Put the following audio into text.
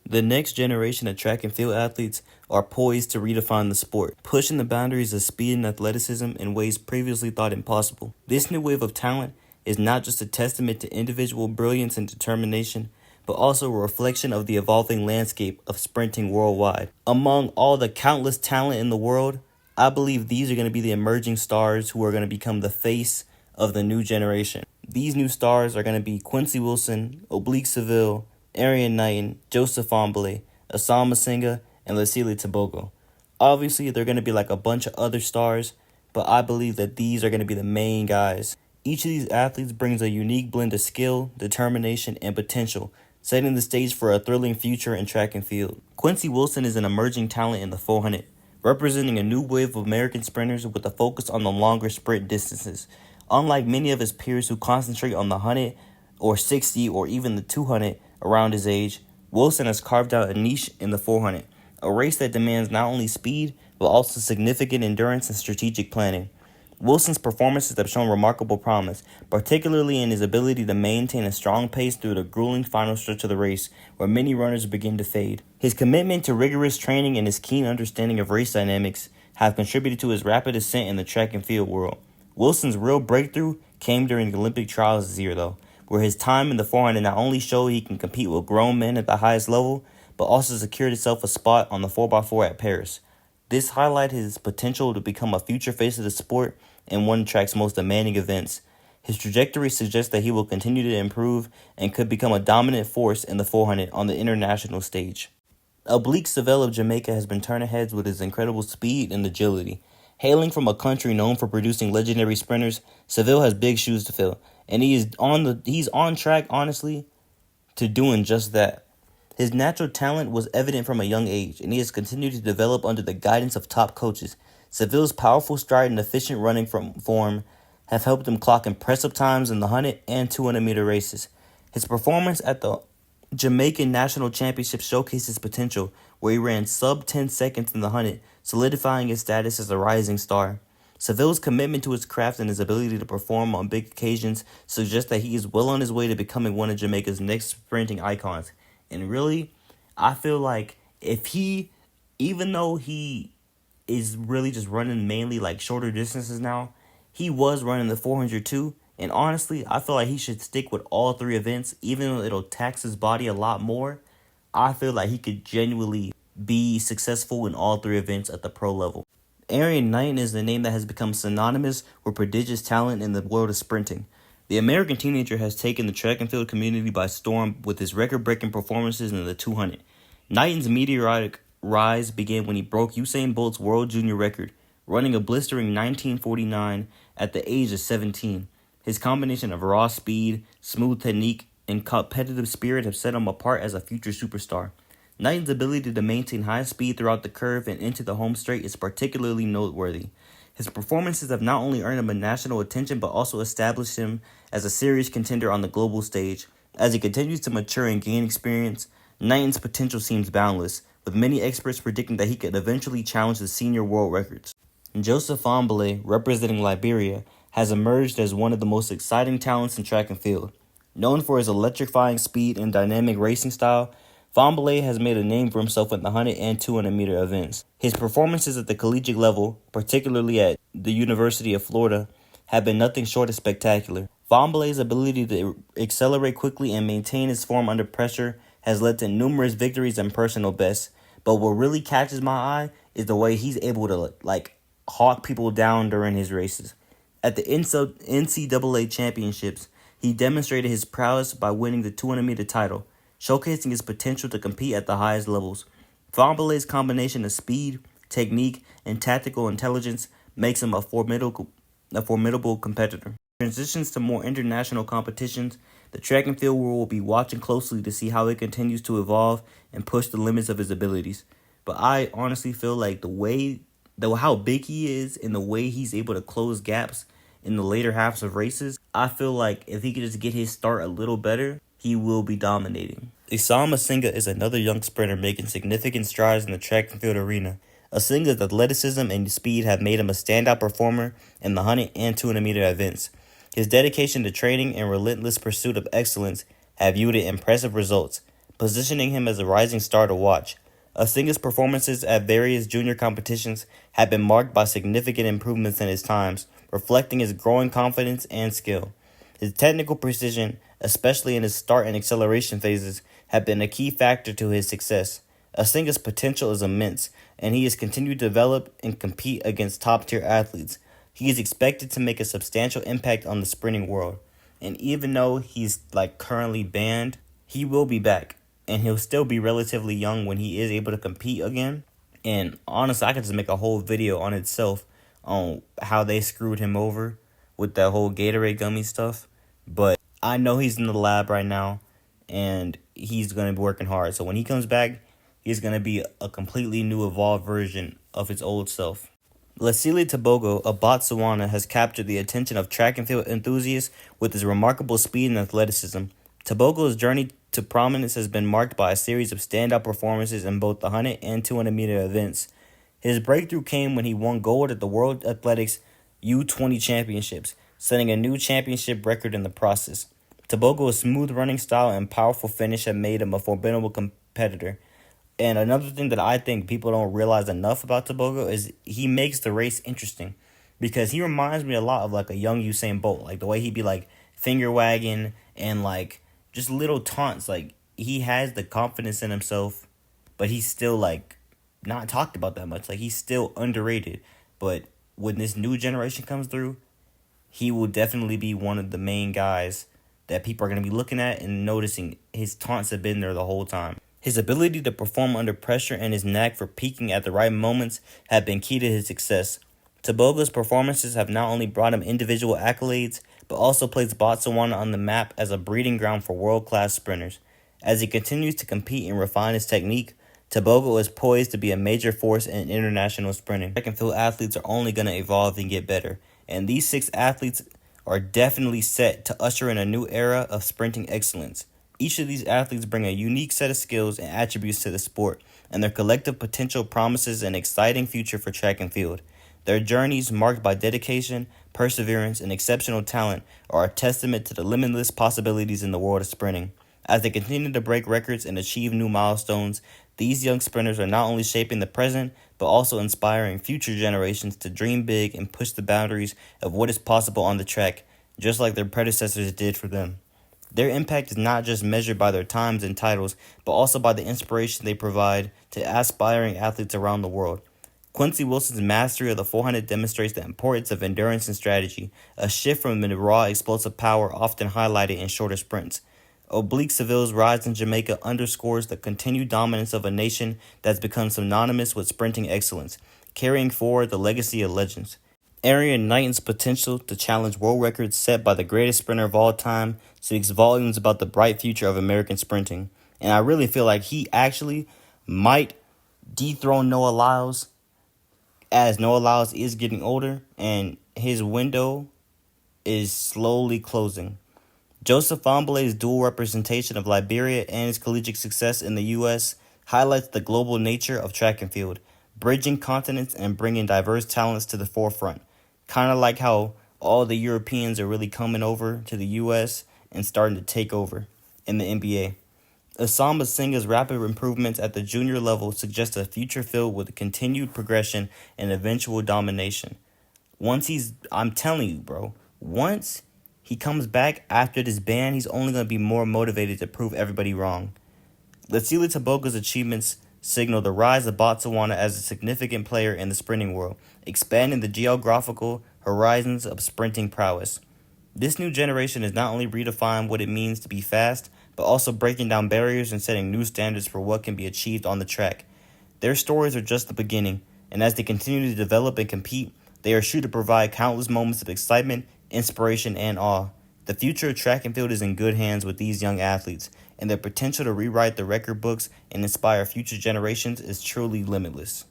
The next generation of track and field athletes are poised to redefine the sport, pushing the boundaries of speed and athleticism in ways previously thought impossible. This new wave of talent is not just a testament to individual brilliance and determination, but also a reflection of the evolving landscape of sprinting worldwide. Among all the countless talent in the world, I believe these are going to be the emerging stars who are going to become the face of the new generation. These new stars are going to be Quincy Wilson, Oblique Seville, Erriyon Knighton, Fahnbulleh, Issamade Asinga, and Letsile Tebogo. Obviously, they're going to be like a bunch of other stars, but I believe that these are going to be the main guys. Each of these athletes brings a unique blend of skill, determination, and potential, setting the stage for a thrilling future in track and field. Quincy Wilson is an emerging talent in the 400, representing a new wave of American sprinters with a focus on the longer sprint distances. Unlike many of his peers who concentrate on the 100 or 60 or even the 200 around his age, Wilson has carved out a niche in the 400, a race that demands not only speed, but also significant endurance and strategic planning. Wilson's performances have shown remarkable promise, particularly in his ability to maintain a strong pace through the grueling final stretch of the race, where many runners begin to fade. His commitment to rigorous training and his keen understanding of race dynamics have contributed to his rapid ascent in the track and field world. Wilson's real breakthrough came during the Olympic trials this year, though, where his time in the 400 not only showed he can compete with grown men at the highest level, but also secured himself a spot on the 4x4 at Paris. This highlighted his potential to become a future face of the sport and one of track's most demanding events. His trajectory suggests that he will continue to improve and could become a dominant force in the 400 on the international stage. Oblique Seville of Jamaica has been turning heads with his incredible speed and agility. Hailing from a country known for producing legendary sprinters, Seville has big shoes to fill, and he's on track, honestly, to doing just that. His natural talent was evident from a young age, and he has continued to develop under the guidance of top coaches. Seville's powerful stride and efficient running form have helped him clock impressive times in the 100 and 200-meter races. His performance at the Jamaican National Championship showcased his potential, where he ran sub-10 seconds in the 100, solidifying his status as a rising star. Seville's commitment to his craft and his ability to perform on big occasions suggests that he is well on his way to becoming one of Jamaica's next sprinting icons. And really, I feel like even though he is really just running mainly like shorter distances now, he was running the 400 too. And honestly, I feel like he should stick with all three events, even though it'll tax his body a lot more. I feel like he could genuinely be successful in all three events at the pro level. Erriyon Knighton is the name that has become synonymous with prodigious talent in the world of sprinting. The American teenager has taken the track and field community by storm with his record-breaking performances in the 200. Knighton's meteoric rise began when he broke Usain Bolt's world junior record, running a blistering 19:49 at the age of 17. His combination of raw speed, smooth technique, and competitive spirit have set him apart as a future superstar. Knighton's ability to maintain high speed throughout the curve and into the home straight is particularly noteworthy. His performances have not only earned him a national attention, but also established him as a serious contender on the global stage. As he continues to mature and gain experience, Knighton's potential seems boundless, with many experts predicting that he could eventually challenge the senior world records. Fahnbulleh, representing Liberia, has emerged as one of the most exciting talents in track and field. Known for his electrifying speed and dynamic racing style, Fahnbulleh has made a name for himself in the 100 and 200-meter events. His performances at the collegiate level, particularly at the University of Florida, have been nothing short of spectacular. Fahnbulleh's ability to accelerate quickly and maintain his form under pressure has led to numerous victories and personal bests. But what really catches my eye is the way he's able to hawk people down during his races. At the NCAA championships, he demonstrated his prowess by winning the 200-meter title, showcasing his potential to compete at the highest levels. Fahnbulleh's combination of speed, technique, and tactical intelligence makes him a formidable competitor. Transitions to more international competitions, the track and field world will be watching closely to see how he continues to evolve and push the limits of his abilities. But I honestly feel like how big he is and the way he's able to close gaps in the later halves of races, I feel like if he could just get his start a little better, he will be dominating. Issamade Asinga is another young sprinter making significant strides in the track and field arena. Asinga's athleticism and speed have made him a standout performer in the 100 and 200-meter events. His dedication to training and relentless pursuit of excellence have yielded impressive results, positioning him as a rising star to watch. Asinga's performances at various junior competitions have been marked by significant improvements in his times, reflecting his growing confidence and skill. His technical precision, especially in his start and acceleration phases, have been a key factor to his success. Asinga's potential is immense, and he has continued to develop and compete against top-tier athletes. He is expected to make a substantial impact on the sprinting world. And even though he's currently banned, he will be back. And he'll still be relatively young when he is able to compete again. And honestly, I could just make a whole video on itself on how they screwed him over with that whole Gatorade gummy stuff. But I know he's in the lab right now, and he's going to be working hard. So when he comes back, he's going to be a completely new evolved version of his old self. Letsile Tebogo of Botswana has captured the attention of track and field enthusiasts with his remarkable speed and athleticism. Tebogo's journey to prominence has been marked by a series of standout performances in both the 100 and 200 meter events. His breakthrough came when he won gold at the World Athletics U20 Championships, setting a new championship record in the process. Tebogo's smooth running style and powerful finish have made him a formidable competitor. And another thing that I think people don't realize enough about Tebogo is he makes the race interesting, because he reminds me a lot of a young Usain Bolt, the way he'd be finger wagging and just little taunts. He has the confidence in himself, but he's still not talked about that much. He's still underrated. But when this new generation comes through, he will definitely be one of the main guys that people are going to be looking at and noticing. His taunts have been there the whole time. His ability to perform under pressure and his knack for peaking at the right moments have been key to his success. Tebogo's performances have not only brought him individual accolades, but also placed Botswana on the map as a breeding ground for world-class sprinters. As he continues to compete and refine his technique, Tebogo is poised to be a major force in international sprinting. Track and field athletes are only going to evolve and get better, and these 6 athletes are definitely set to usher in a new era of sprinting excellence. Each of these athletes bring a unique set of skills and attributes to the sport, and their collective potential promises an exciting future for track and field. Their journeys, marked by dedication, perseverance, and exceptional talent, are a testament to the limitless possibilities in the world of sprinting. As they continue to break records and achieve new milestones, these young sprinters are not only shaping the present, but also inspiring future generations to dream big and push the boundaries of what is possible on the track, just like their predecessors did for them. Their impact is not just measured by their times and titles, but also by the inspiration they provide to aspiring athletes around the world. Quincy Wilson's mastery of the 400 demonstrates the importance of endurance and strategy, a shift from the raw, explosive power often highlighted in shorter sprints. Oblique Seville's rise in Jamaica underscores the continued dominance of a nation that's become synonymous with sprinting excellence, carrying forward the legacy of legends. Erriyon Knighton's potential to challenge world records set by the greatest sprinter of all time speaks volumes about the bright future of American sprinting. And I really feel like he actually might dethrone Noah Lyles, as Noah Lyles is getting older and his window is slowly closing. Joseph Fahnbulleh's dual representation of Liberia and his collegiate success in the U.S. highlights the global nature of track and field, bridging continents and bringing diverse talents to the forefront. Kind of like how all the Europeans are really coming over to the U.S. and starting to take over in the NBA. Issamade Asinga's rapid improvements at the junior level suggest a future filled with continued progression and eventual domination. I'm telling you, bro, once he comes back after this ban, he's only going to be more motivated to prove everybody wrong. Letsile Tebogo's achievements signal the rise of Botswana as a significant player in the sprinting world, expanding the geographical horizons of sprinting prowess. This new generation is not only redefining what it means to be fast, but also breaking down barriers and setting new standards for what can be achieved on the track. Their stories are just the beginning, and as they continue to develop and compete, they are sure to provide countless moments of excitement, inspiration, and awe. The future of track and field is in good hands with these young athletes, and their potential to rewrite the record books and inspire future generations is truly limitless.